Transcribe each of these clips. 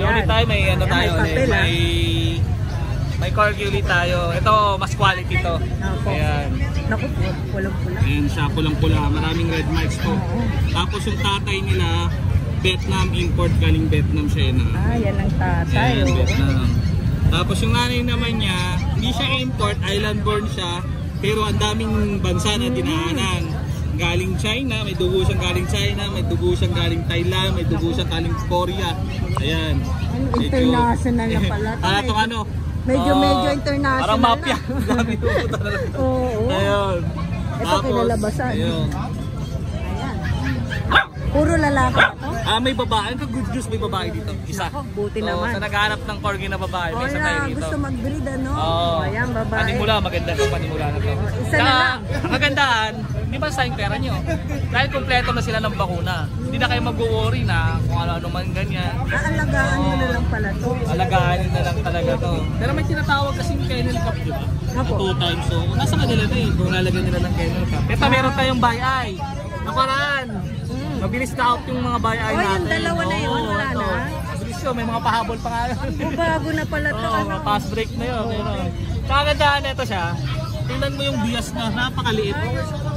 So ulit tayo, may ano tayo ulit. May corgi ulit tayo. Ito, mas quality to. Ayan. Naku, pulang-pula. Ayan siya, pulang-pula. Maraming red marks to. Tapos yung tatay nila, Vietnam import, galing Vietnam siya yun. Yan ang tatay. Ayan, Vietnam. Tapos yung nanay naman niya, hindi siya import, island born siya. Pero ang daming bansa na dinaanan. Galing China, may dugo siyang galing China, may dugo siyang galing Thailand, may dugo siyang galing Korea. Ayan. International na pala. Itong ano? Medyo international. Parang mafia. Dami pupunta na lang. Oo. Ayun. Ito kinalabasan. Ayun. Ayan. Puro lalaki na to? May babae. Ang good news, may babae dito. Isa. Buti naman. Sa naghahanap ng corgi na babae, may isa tayo dito. Gusto mag-breed ano? Ayan, babae. Panimula, maganda to. Panimula na to. Isa na lang. Ang kagandaan, hindi ba sa pera nyo? Dahil kompleto na sila ng bakuna. Hindi na kayo mag-worry na kung ano man ganyan. Aalagaan nyo na lang pala to. Alagaan na lang talaga to. Pero may tinatawag kasing kennel cup, di ba? 2 times. So, nasa kanila na eh. Kung lalagyan nila ng kennel cup. Ito, meron tayong buy-eye. Nakaraan. Mabilis na out yung mga buy-eye natin. Yung dalawa na yun, wala na. Mabilis yun, may mga pahabol pa nga. Bago na pala to. Fast break na yun. Kagandahan na ito siya. Tingnan mo yung bias na napakaliit.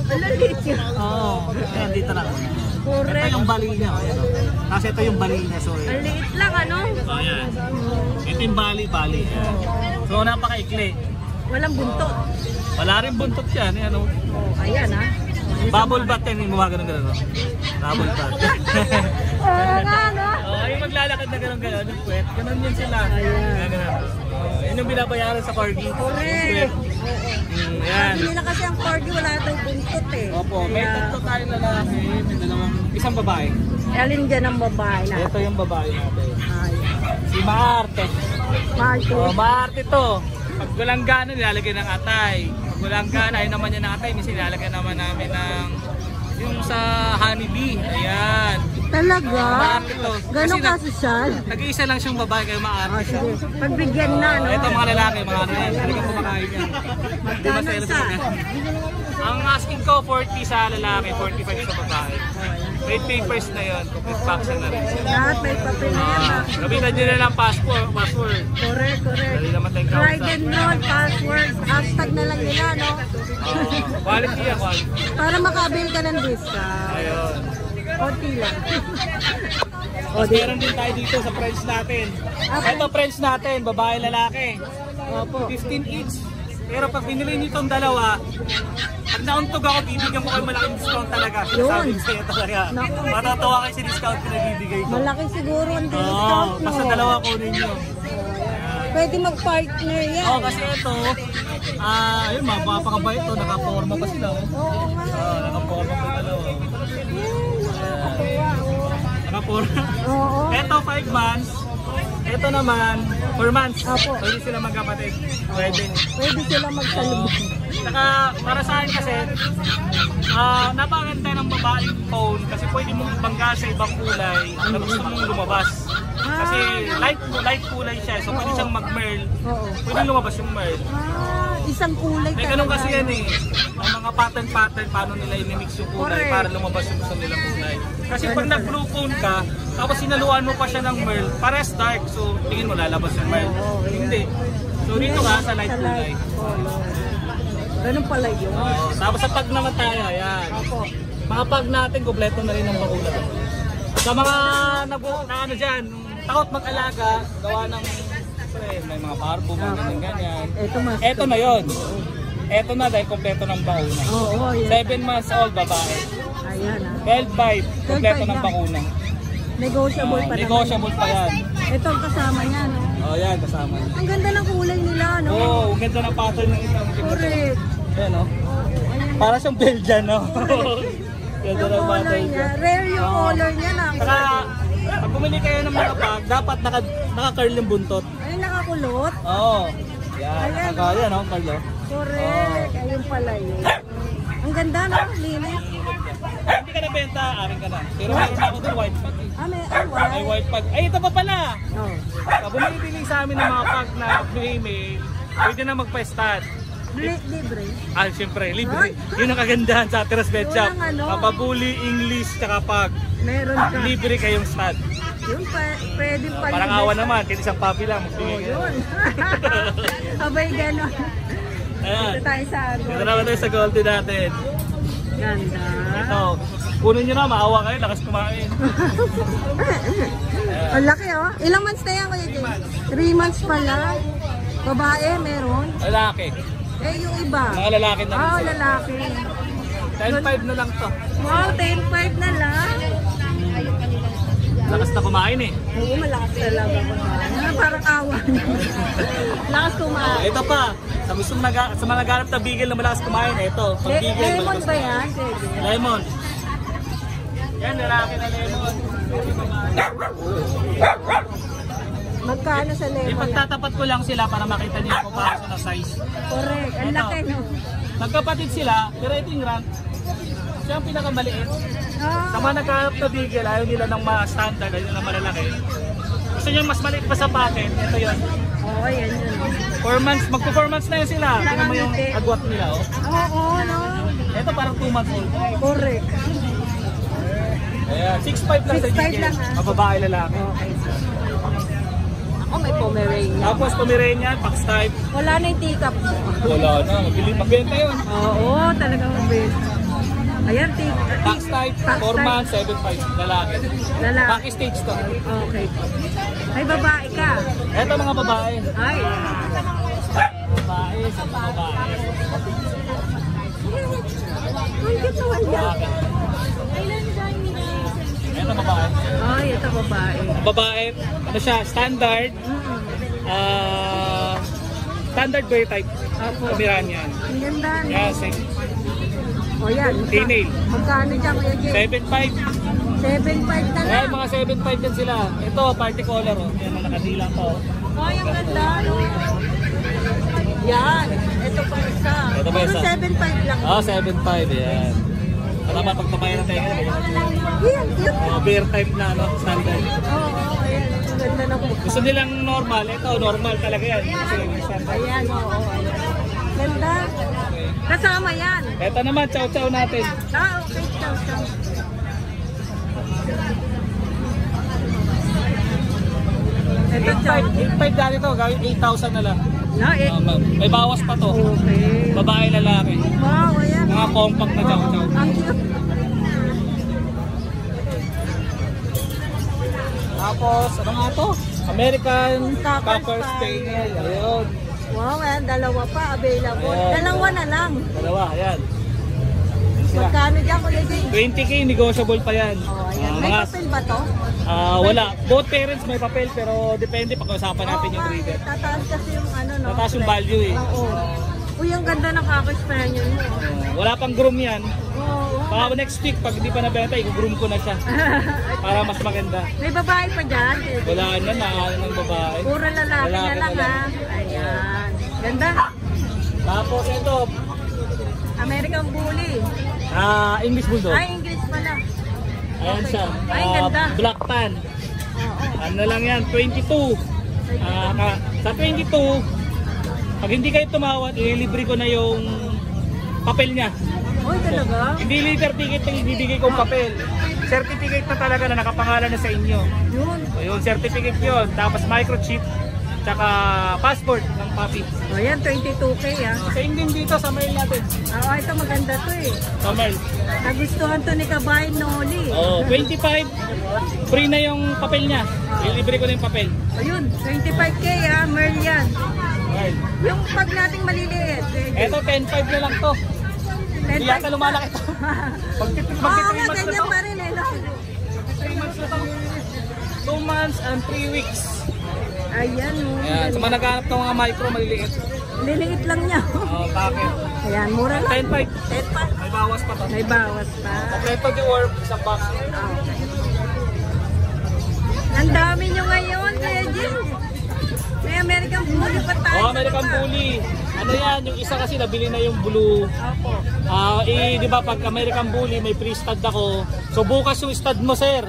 Malaliit yun. Ayan, dito lang. Correct. Ito yung bali niya. Kasi ito yung bali niya. So, ang liit lang ano? ayan. Ito yung bali. So, napakaikli. Walang buntot. Wala rin buntot yan. Ayan ha. Bubble bath yan. Yung mga ganun. Bubble bath. Nga no? Yung maglalakad na ganun. Yung puwet. Ganun yun sila. Ayan. Yun yung binabayaran sa corgi. Correct. Ayan. Hindi na kasi ang corgi wala daw buntot eh. Opo, may tatlo tayong lalaki. May isang babae. Alin dyan ang babae na? Ito yung babae natin. Ayan. Si Maarte. Maarte. Maarte to. Pag walang gana, nilalagay ng atay. Pag walang gana, ayun naman yung atay. Minsan nilalagay naman namin ng yung sa honeybee. Ayan. Talaga? Maarte to. Ganon kasosyal? Nag-iisa lang siyang babae kayo Maarte. Sige. Pagbigyan na, no? Ito mga lalaki, mga ano yan. Talagang kumakain yan. Magkano isa? Ang asking ko, 40 sa lalaki, 45 sa babae. May papers na yun, complete vaccine na rin. Lahat may papel na yan. Gamitan nyo na lang password. Correct. Dali naman tayong Ride and roll, password, hashtag na lang nila, no? Quality yan, quality. Para makabil ka ng discount. Ayun. Konti lang. Meron din tayo dito sa friends natin. Ito friends natin, babae, lalaki. Opo. 15 each. Pero pag binili nyo itong dalawa, pag nauntog ako, bibigyan ko kayo malaking discount talaga. Yun. Sabi ko sa'yo talaga. Matatawa kayo sa discount na bibigay ko. Malaki siguro ang discount, no? Basta dalawa kunin nyo. Pwede mag-partner yan. Kasi ito, yun, mapapakabait to, nakaporma pa sila. Oo nga. Nakaporma pa dalawa. Nakaporma. Oo. Ito 5 months. Ito naman 4 months. Opo. Pwede sila magkapatid. Pwede Sila magsalubong. Saka para sa akin kasi, napakaganda ng babaeng phone kasi pwede mong ibangga sa ibang kulay na gusto mong lumabas. Kasi light kulay siya, so pwede siyang mag-merl. Pwede lumabas yung merl. Isang kulay May ganun kasi yan eh. Ang mga pattern, paano nila i-mix yung kulay para lumabas yung gusto nilang kulay. Kasi pag nag-blue phone ka, tapos sinaluan mo pa siya ng merl, parehas dark, so tingin mo lalabas yung merl. Hindi. So dito ka sa light kulay. Ganun pala yun. Tapos sa pag naman tayo, ayan. Mga pag natin, kompleto na rin ang bakuna. Sa mga ano dyan, takot mag-alaga, gawa ng may mga parbo, mga ganyan. Ito na yun. Ito na dahil kompleto ng bakuna. 7 months old babae. Ayan 12 bite, kompleto ng bakuna. Negotiable pa naman. Negotiable pa yan. Ito ang kasama niya, no? Yan, kasama niya. Ang ganda ng kulay nila, no? Ang ganda ng pattern ng isang. Correct. Ayan, no? Para siyang Belgian, no? Ganda ng pattern niya. Rare yung color niya, na. Saka, pag bumili kayo ng mga pag, dapat naka-curl yung buntot. Ay, nakakulot? Yan, yan, no, Carlo? Correct. Ayun pala yun. Ang ganda, no? Linis. Hindi ka nabenta, amin ka na. Pero meron ako doon, white pag. May white pag. Ay, ito pa pala! Bumili sa amin ng mga pag na female, pwede na magpa-stud. Libre? Siyempre, libre. Yun ang kagandahan sa Teras Pet Shop. Papabuli, English, tsaka pag. Meron ka. Libre kayong stud. Yun, pwede pala. Parang awa naman, kahit isang puppy lang. Oh, yun. Abay, gano'n. Ayan. Dito tayo sa ano. Dito naman tayo sa Golden natin. Ganda. Ito, kunin nyo na, maawa kayo, lakas kumain. Ang laki oh. Ilang months na yan, Kuya Jay? 3 months pala. Babae, meron. Lalaki. Eh, yung iba. Mga lalaki na. Ah, lalaki. 10-5 na lang to. Wow, 10.5 na lang. Lakas na kumain eh. Oo, malakas talaga kumain. Parang awa. Lakas kumain. Ito pa, sa mga naghanap na bigel na malakas kumain, ito. Pag bigel, Lemon malakas ba kumain. yan? Pwede. Lemon. Yan, lalaki na lemon. Magkano sa lemon? Ipagtatapat ko lang sila para makita niyo kung paano na size. Correct. Ang Ito. laki, no? Magkapatid sila, pero ito yung rank. Siya ang pinakamaliit. Ah, Sa mga naghanap na bigel, ayaw nila ng mga standard, ayaw nila malalaki. Gusto nyo mas maliit pa sa packet, ito yun. oo, yan yun. 4 months, magpo 4 months na yun sila. Tingnan mo yung agwat nila, oh. Oo, no? Ito parang 2 months old. Correct. Ayan, 6'5 lang sa 6'5 bigel. lang, ah. Mababae lalaki. Okay. Ako may Pomeranian. Tapos Pomeranian, Fox type. Wala na yung teacup. Wala na, magbenta yun. Oo, talagang mabenta. Ayan, Fox type, 4 months, 7'5 lalaki. Lalaki. Pack stage to. Okay. Ay, babae ka. Ito mga babae. Ay. Babae, sa babae. Ang cute naman yan. Ito babae. Ay, ito babae. Babae, ano siya, standard. Standard bear type. Opo. Pomeranian. Ang ganda, no? Yes, O yan. female. Magkano dyan, Kuya Jay? 7'5. 7.5 na lang. Ayan, mga 7'5 yan sila. Ito, party color. Oh. Yan, nakadila pa. Oh. Ay, ang ganda, no? Yan. Ito pa isa. Ito pa isa. Puro 7.5 lang. Ah, 7'5. Yan. Ano ba, pagpapayan natin yan? Yan, cute. Bear type na, no? Standard. Oo, ayan. Ang ganda ng mukha. Gusto nilang normal. Ito, normal talaga yan. Kasi yung standard. Ayan, oo. Ganda. Kasama yan. Ito naman, chow-chow natin. Ah, okay. Ciao, ciao. Ito, ciao. 8'5 dati to, gawin 8,000 na lang. No, eh. May bawas pa to. Okay. Babae, lalaki. Wow, ayan. Mga compact na chow-chow. Ang cute. Tapos, ano nga to? American Cocker Cocker Spaniel. Ayun. Wow, ayan. Dalawa pa available. Ayan. Dalawa na lang. Dalawa, ayan. Sila. Magkano dyan, Kuya Jay? 20k, negotiable pa yan. Oh, ayan. May papel ba to? Wala. Both parents may papel, pero depende pag-usapan natin yung breeder. Tataas kasi yung ano, no? Tataas yung value eh. Oo. Uy, ang ganda ng Cocker Spaniel mo. Wala pang groom yan. Oo. Baka next week, pag hindi pa nabenta, i-groom ko na siya. Para mas maganda. May babae pa dyan. Wala na, nakakala ng babae. Puro lalaki na Lalaki lang, na ha? Ayan. Ganda. Tapos ito, American Bully. English Bulldog. Ay, English pala. Ayan siya. Ay, ganda. Black Tan. Oo. Ano lang yan, 22. Sa 22, pag hindi kayo tumawad, ililibre ko na yung papel niya. Uy, talaga? Hindi litter ticket yung ibibigay kong papel. Certificate na talaga na nakapangalan na sa inyo. Yun. So, yung certificate yun. Tapos microchip, tsaka passport ng papi. O yan, 22K, ha? Same din dito sa mail natin. Oo, ito maganda to, eh. Sa mail. Nagustuhan to ni Kabayan Noli. Oh, 25. Free na yung papel niya. Ililibre ko na yung papel. Ayun, 25K, ha? Merl yan. Right. Yung pag nating maliliit. Eto, 10.5 na lang to. Hindi yata lumalaki to. Oo nga, ganyan pa rin, eh. No? 3 months na to. 2 months and 3 weeks. Ayan, oh. Ayan, sa mga naghanap ng mga micro, maliliit. Liliit lang niya. Oh, bakit? Ayan, mura lang. 10.5. 10 pa. May bawas pa to. May bawas pa. Kompleto di work, isang box. Okay. Ang dami nyo ngayon, Kuya Jim. May American Bully pa tayo. Oh, American Bully. Ano yan, yung isa kasi nabili na yung blue. Opo. Di ba pag American Bully, may free stud ako. So bukas yung stud mo, sir.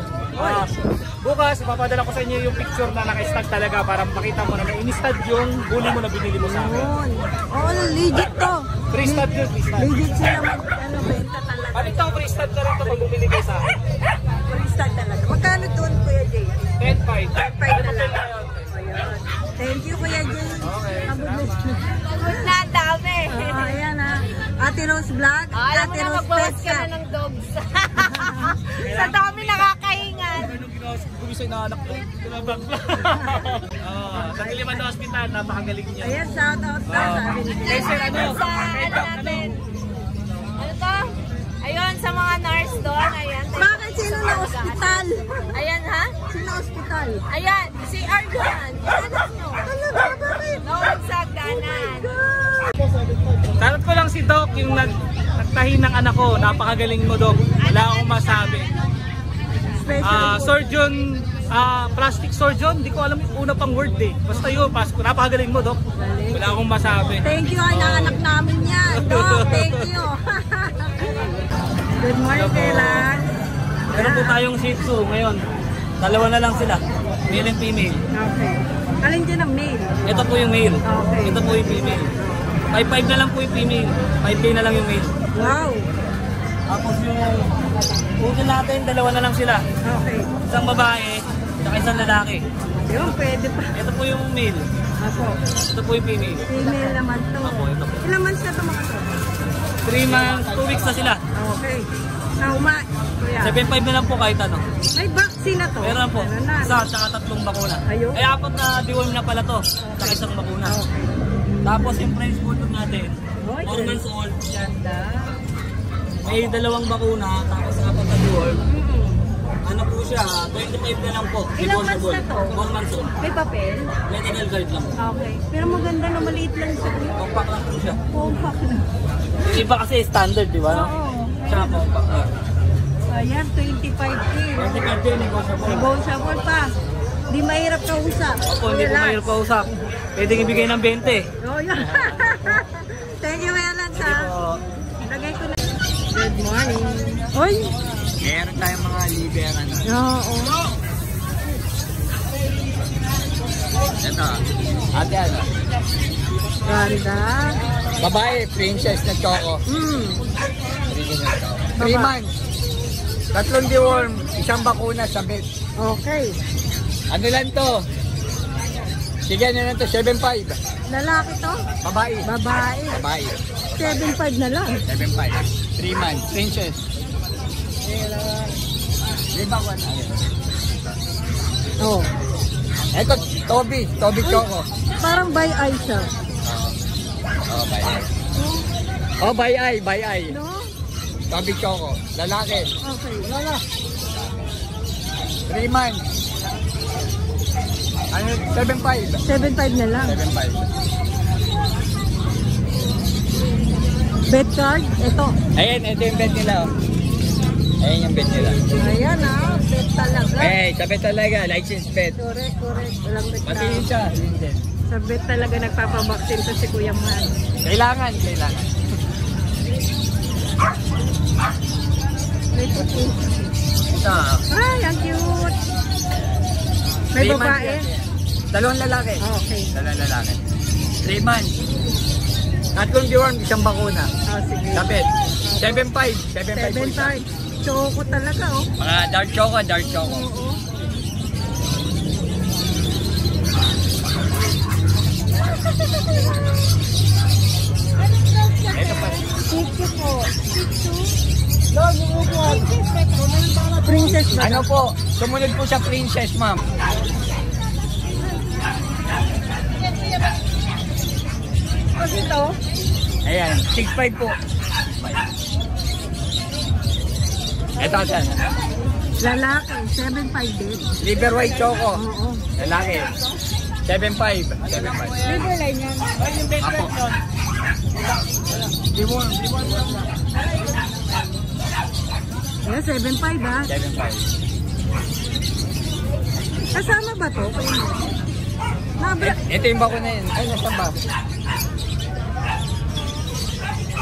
Bukas, ipapadala ko sa inyo yung picture na naka-stud talaga para makita mo na may in-stud yung bully mo na binili mo sa akin. Yun. Oh, legit to. Free stud yun, free stud. Legit sila benta talaga. Palit ako free stud na rin ito pag bumili kayo sa akin. Free stud talaga. Magkano doon, Kuya Jay? 10.5. 10.5 na lang. Ayan. Thank you, Kuya Jay. Okay. Good na, ang dami. Ayan ha. Ate Rose Vlog. Alam mo Ate na, Rose magbawas ka Pesca. na ng dogs. Sa dami nakakahingan. Anong ginawa sa gumisay na anak ko? Tinabak lang. Sa Diliman na Hospital, napakagaling niya. Ayan, shout out na sabi ni Kay Sir, ano? Sa ano natin? Ano to? Ayun, sa mga nurse doon. Ayan. Bakit sino na ospital? Ayan ha? Sino ospital? Ayan, si Arjuan. Anak nyo. Talaga, bakit? Nawag sa ganan. Sarap ko lang si Doc, yung nagtahi ng anak ko. Napakagaling mo, Doc. Wala akong masabi. Special Surgeon, plastic surgeon, hindi ko alam yung una pang word eh. Basta yun, napakagaling mo, Doc. Wala akong masabi. Thank you, anak namin yan. Doc, thank you. Good morning, Kailan. Meron po tayong Shih Tzu ngayon. Dalawa na lang sila. Male and female. Okay. Alin dyan ang mail? Ito po yung male. Okay. Ito po yung female. 5.5 na lang po yung female. 5K na lang yung male. Wow. Tapos yung puto natin, dalawa na lang sila. Okay. Isang babae, at isang lalaki. Yun, pwede pa. Ito po yung male. Ako. Ito po yung female. Female naman to. Ako, ito po. Ilang months na to mga to? 3 months, 2 weeks na sila. Okay. Nauma. Kuya. 7.5 na lang po kahit ano. May vaccine na to. Meron po. Meron na. Isa, tsaka 3 bakuna. Ayun. Ay, 4 na deworm na pala to. Tsaka isang bakuna. Okay. Tapos yung French Bulldog natin, Oy, 4 months old. Ganda. May 2 bakuna, tapos 4 na deworm. Mm. Ano po siya, 25 na lang po. Ilang months na to? 4 months old. May papel? Medical card lang. Okay. Pero maganda na maliit lang siya. Compact lang po siya. Compact na. Yung iba kasi standard, di ba? Oo. Siya compact lang. Ayan, 25K. 25 din, negotiable. Negotiable pa. Di mahirap kausap. Opo, hindi po mahirap pa usap. Pwedeng ibigay ng 20. Oh, yun. Thank you, Kuya Lance, ha. Oo. Lagay ko na. Good morning. Hoy. Meron tayong mga liver, ano. Oo. Ito. Ate, ano? Ganda. Babae, princess na choco. Hmm. 3 months. 3 deworm, isang bakuna sa vet. Okay. Ano lang to? Sige, ano lang to? 7.5. Lalaki to? Babae. Babae. Babae. 7.5 na lang. 7.5. 3 months. Princess. Di ba ko na? Oh. Ito, Toby. Toby Choco. Parang by eye siya. Oh, by eye. Oh, by eye. By eye. No? Toby Choco. Lalaki. Okay. 3 months. Ano? 7.5. 7.5 na lang. 7.5. Bet card? Ito. Ayan, ito yung bet nila. Oh. Ayan yung bet nila. Ayan ha. Bet talaga. Eh, sa bet talaga. License bet. Correct, correct. Walang Pati reklamo. yun siya. Yun din. Sa bet talaga nagpapabaksin to si Kuya Man. Kailangan. May puti. Ito. Ay, ang cute. May 3 months babae? yan. 2 lalaki. Okay. 2 lalaki. 3 months. 3 deworm, isang bakuna. Oh, sige. Sa bet. 7.5. 7.5 po isa. 7.5. Choco talaga, oh. Mga dark choco, dark choco. Oo. Ito pa. Thank you po. Princess ba? Ano po? Sumunod po sa princess, ma'am. Kasi ito? Ayan, 6.5 po. Ito, sir. Lalaki, 7.5 din. Liver white choco. Oo. Lalaki. 7.5. 7.5. Liver line yan. Apo. Deworm. Ayan, 7.5 ha. 7.5. Kasama ba to? Nabra. Ito yung bakuna yun. Ay, nasa ba?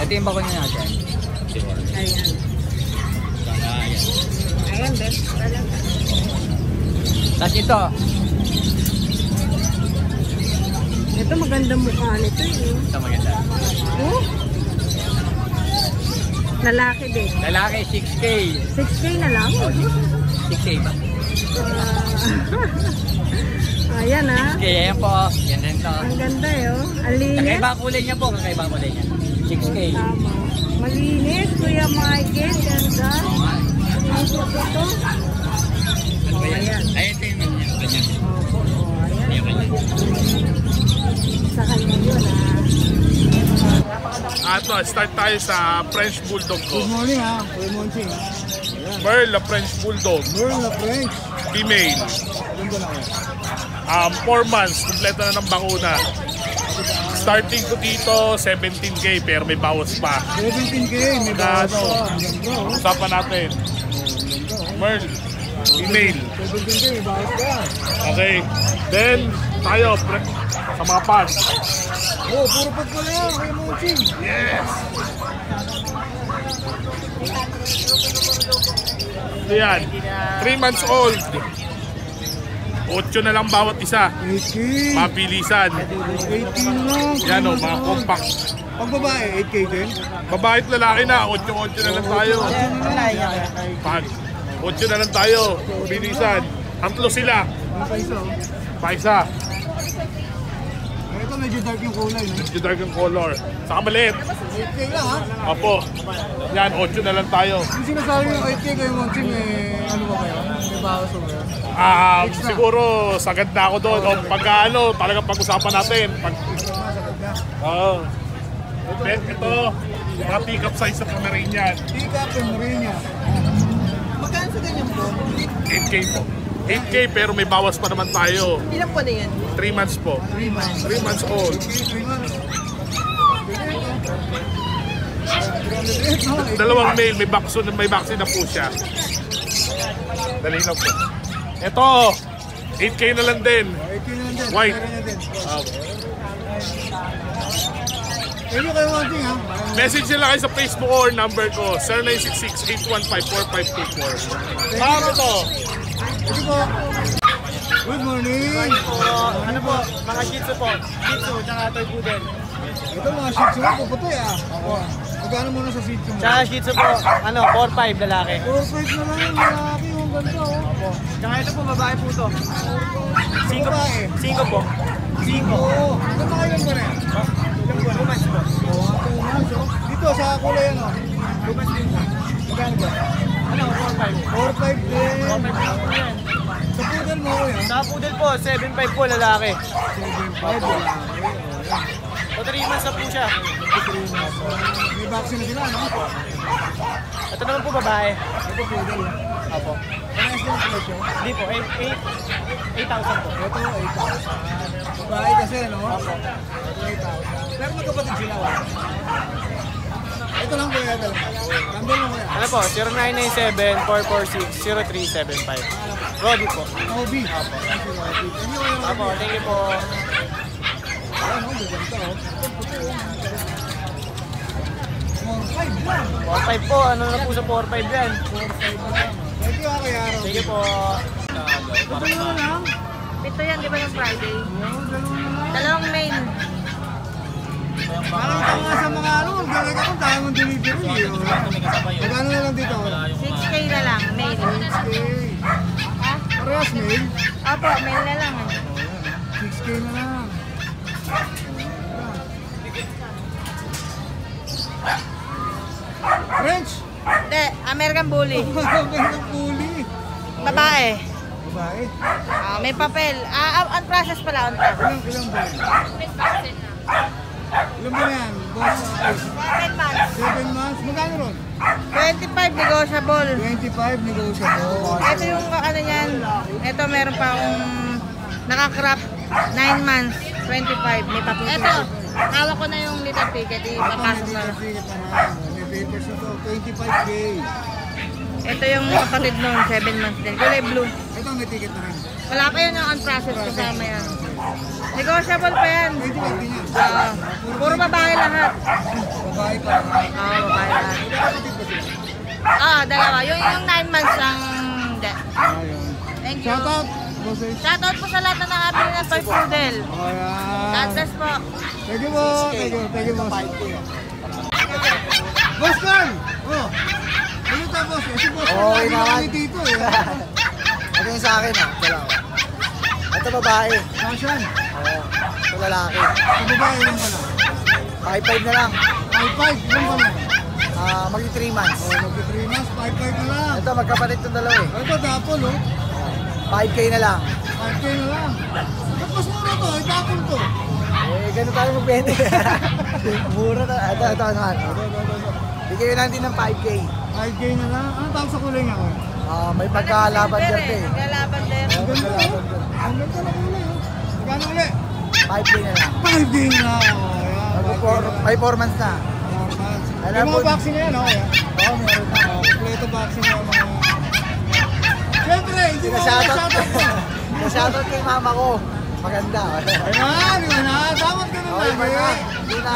Ito yung bakuna natin. Ayan. Ayan. Ayan, best talaga. Tapos ito. Ito magandang mukha nito eh. Ito maganda. Oh? Lalaki din. Lalaki, 6K. 6K na lang. 6K ba? Ayan ah. Okay, ayan po. Yan din to. Ang ganda eh oh. Ang linis. Kakaiba ang kulay niya po. Kakaiba ang kulay niya. 6K. Tama. Malinis, Kuya Michael. Ganda. Ang puto to. Oh, ayan. Ayan ito yung kanya. Opo, oh, ayan. Sa kanya yun ah. Ato, start tayo sa French Bulldog ko. Good morning ha, Kuya Monching. Merl na French Bulldog, Merl na French. female. Ganda na kayo. 4 months, kumpleto na ng bakuna. Starting ko dito, 17K, pero may bawas pa. 17K, may bawas Ano? pa. Ang ganda oh. Usapan natin. Merl, female. 17K, may bawas pa. Okay. Then, tayo, sa mga pads. Oh, puro pag pala yan, Kuya Monching. Yes! Ito yan. 3 months old. 8 na lang bawat isa. 8K. Mabilisan. 18 lang. Yan o, mga compact. Pag babae, 8K din. Babae at lalaki na, 8 na lang tayo. Pag 8 na lang tayo. Mabilisan. Tatlo sila. Ano pa isa oh. Paisa. Ito medyo dark yung kulay, no? Yung dark ang color. Saka maliit. 8K lang ha. Apo. Yan, 8 na lang tayo. Yung sinasabi yung 8K, Kuya Monching, ano ba kayo? May bawas ba kayo? Siguro sagad na ako doon. O pagka talagang pag-usapan natin. Oo. Then ito, mga teacup size sa Pomeranian. Teacup and Marina. Magkano sa ganyan po? 8K po. 8K pero may bawas pa naman tayo. Ilan po na yan? 3 months po. 3 months. 3 months old. 3 months. Dalawang male, may vaccine na po siya. Dali na po. Ito, 8K na lang din. 8K na lang din. White. Meron na din. Ah, Thank you Kuya Monching ha. message nila kayo sa Facebook or number ko, 0966-815-4524. Ma'am, ito. Ito po. Good morning. Ano po, mga Shih Tzu po. Shih Tzu, tsaka Toy Poodle. Ito mga Shih Tzu mo, puputi ah. Magkano muna sa Shih Tzu mo? Tsaka Shih Tzu po, 4-5 lalaki. 4-5 na lang yung lalaki, yung ganda oh. Tsaka ito po, babae po to. Babae. 5 po. 5. Oo. Ano kayo lang ba rin? 2 months po. Oo, 2 months oh. Dito sa kulay ano? 2 months din po. Magkano ba? Ano, 4-5. 4-5 din. 4-5 po yan. Sa poodle mo ko yan? Sa Poodle po, 7-5 po lalaki. 7-5 lalaki. O 3 months na po siya. May vaccine na sila, no? Ito naman po babae. Ito poodle. Apo. Parehas din ang presyo. Hindi po, 8,000 po. Ito, 8,000. Babae kasi, no? Ito, 8,000. Pero magkapatid sila, wala. Ito lang kuya, ito lang. Number mo kuya. Ano po, 0997-446-0375. Roddy po. Obi. Apo. Thank you, kuya. Apo, thank you po. Ayan, oh, gaganda, oh. 4-5 lang. 4-5 po, ano na po sa 4-5 yan. 4-5 lang. Thank you, kuya. Thank you po. Ito lang. Ito yan, di ba ng Friday? Yung dalawa na lang. Dalawang main. Nakita ko nga sa mga ano, galing ako, tayo mong delivery. Magkano na lang dito? 6K na lang, main. 6K. Parehas mail. Apo, main na lang. 6K na lang. French! Hindi, American Bully. Ganda puli. Babae. Babae. May papel. On process pala, on process. Ilang ba? Ilan ba yan? Boss, 7 months. 7 months. Magkano ron? 25 negotiable. 25 negotiable. Ito yung ano yan. Ito meron pa akong nakakrap 9 months. 25. May papel. Ito, hawak ko na yung little ticket. Ipapasok na lang. May papers na to. 25K. Ito yung kapatid nun, 7 months din. Kulay blue. Ito may ticket na rin. Wala pa yun yung on process kasama yan. Negotiable pa yan. 25 din yan. Puro babae lahat. Babae pa. Babae lahat. Dalawa. Yung 9 months ang hindi. Ayun. Thank you. Shout out. Bosses. Shoutout po sa lahat na nakabili ng Toy Poodle. Ayan. God bless po. Thank you po. Thank you, boss. Boss Carl! Oh. Ano ta, boss? Si boss Carl lagi na kami dito eh. Okay, yung sa akin ah. Ito lang. Ito babae. Fashion. Oo. Ito lalaki. Sa babae lang pala. 5-5 na lang. 5'5", ilan pala? Magti 3 months. Oh, magti 3 months, 5'5" na lang. Ito, magkapatid itong dalawa eh. Ito, dapol, oh. 5K na lang. 5K na lang. Ba't mas mura to? Ay, dapol to. Eh, ganun tayo magbenta. Mura na. Ito naman. Bigyan natin ng 5K. 5K na lang. Ano tawag sa kulay niya, oh? May pagkalaban dyan eh. Galaban din. Ang ganda, oh. Ang ganda na kulay, oh. Magkano ulit? 5K na lang. 5K na lang. Oh, yan. May 4 months na. Alam Yung po- mga vaccine na yan, oh. Yan. Oo, meron na. Oh, kompleto vaccine yung mga... Siyempre, hindi mo Shoutout shoutout. shoutout kay mama ko. Maganda. Ayan, di ba na? Dapat ka Okay, naman, na. eh. Di na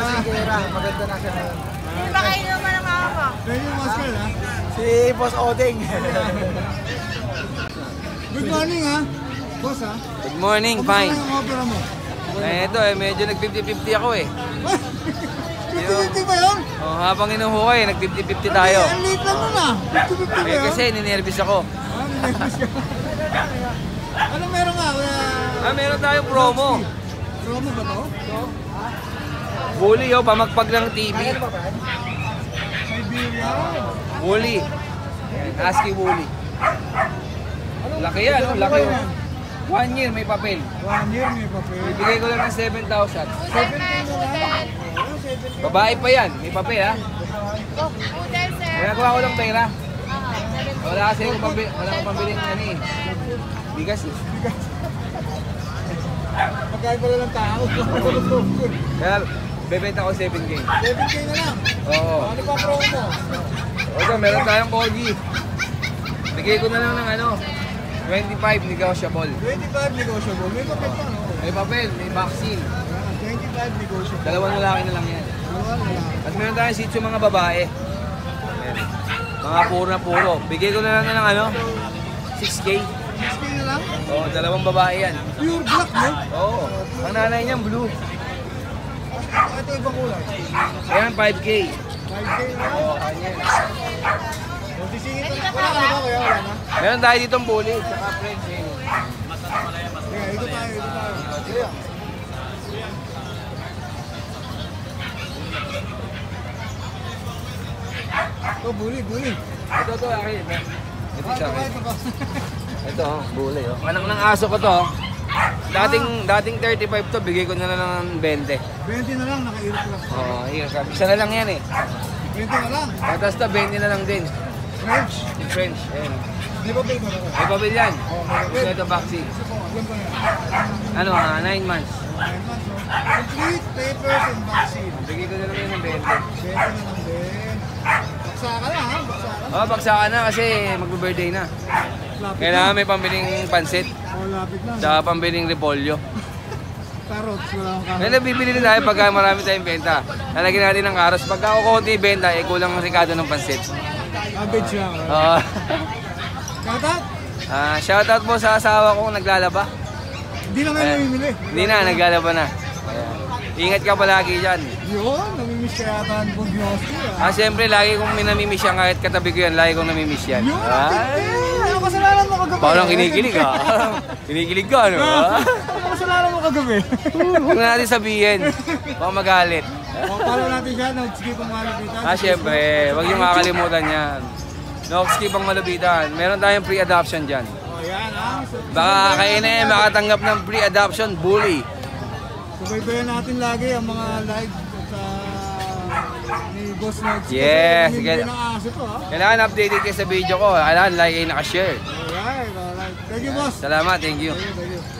si Gera. Maganda na siya ngayon. Hindi ba kayo naman ang mama mo? Thank you, Pascal, ha? Si Boss Oding. Good morning, ha? Boss, ha? Good morning, Kumusta fine. yung opera mo? Ito medyo nag-50-50 ako eh. 50-50 ba yun? Oh, habang inuhukay, nag-50-50 tayo. Ang late lang nun, ah. 50-50 ba Eh, yun? kasi ninervous ako. Ninervous ka. Ano meron nga? Meron tayong promo. Promo ba to? Bully oh, pamagpag ng TV. Siberia. Bully. ASCII Bully. Laki yan, oh, laki oh. 1 year may papel. 1 year may papel. Bibigay ko lang ng 7,000. 7K na lang. Babae pa yan, may papel ha. Udel, sir. Ginagawa ko lang pera. Wala kasi akong pambili ng ano eh. Bigas eh. Pagkain pala ng tao. Kaya bebenta ko 7K. 7K na lang. Oo. Ano pa promo? Ito, meron tayong corgi. Bigay ko na lang ng ano, 25 negotiable. 25 negotiable. May papel pa, no? May papel, may vaccine. Ayan, 25 negotiable. Dalawang lalaki na lang yan. Dalawa na lang. At meron tayong sitio mga babae. Ayan. Mga puro na puro. Bigay ko na lang ng ano, 6K. 6K na lang? Oo, dalawang babae yan. Pure black, no? Oo. Ang nanay niyan, blue. Ito ibang kulay. Ayan, 5K. 5K na lang. Oo, kanyan. O, sisingit na lang. Wala ka na ba kaya? Wala na? Meron tayo ditong bully, tsaka French eh. Kaya, ito tayo, ito tayo. Sige. Ito, bully, bully. Ito, akin. Ito sa akin. Ito ba? Ito, bully. Oh. Anak ng aso ko to. Dating 35 to, bigay ko na lang ng 20. 20 na lang, naka-earplug lang. Oo, isa na lang yan eh. 20 na lang. Tapos to, 20 na lang din. French. In French, ayun. Di ba pay mo na lang? May papel yan. Oh, may Gusto ito vaccine. Ilan pa yan? Ano 9 months. 9 months, no? Complete papers and vaccine. Bigay ko na lang yun ng 20 20. na lang din. Baksa ka na, ha? Baksa ka. Oh, bagsakan na kasi magbe-birthday na. Lapit Kailangan na. may pambiling pansit. Oh, lapit na. Tsaka pambiling repolyo. Carrots, wala akong May carrots. nabibili din tayo pagka marami tayong benta. Lalagyan natin ng karos. Pagka ako konti benta, eh kulang ang rikado ng pansit. Cabbage lang. Oo. Katat? Shoutout po sa asawa kong naglalaba. Hindi na ngayon namimili. Hindi na, naglalaba na. Ayan. Ingat ka palagi dyan. Yun, namimiss ka yata ang Bogyoski, ha? Siyempre, lagi kong minamimiss yan kahit katabi ko yan, lagi kong namimiss yan. Yun, ano kasalanan mo kagabi? Parang kinikilig ka. Kinikilig ka, ano? Ano kasalanan mo kagabi? Huwag na natin sabihin. Baka magalit. Follow natin siya, no-skip ang malapitan. Siyempre, huwag niyo makakalimutan yan. No-skip ang malubitan. Meron tayong pre-adoption dyan. Oh, yan, ha? Baka kayo na eh, makatanggap ng pre-adoption bully. Subaybayan natin lagi ang mga live sa ni Boss Nogs. Yes, Kasi sige. namimili ng aso to, ha? Kailangan updated kayo sa video ko. Kailangan like kayo nakashare. Alright, alright. Thank you, boss. Salamat, thank you. Thank you.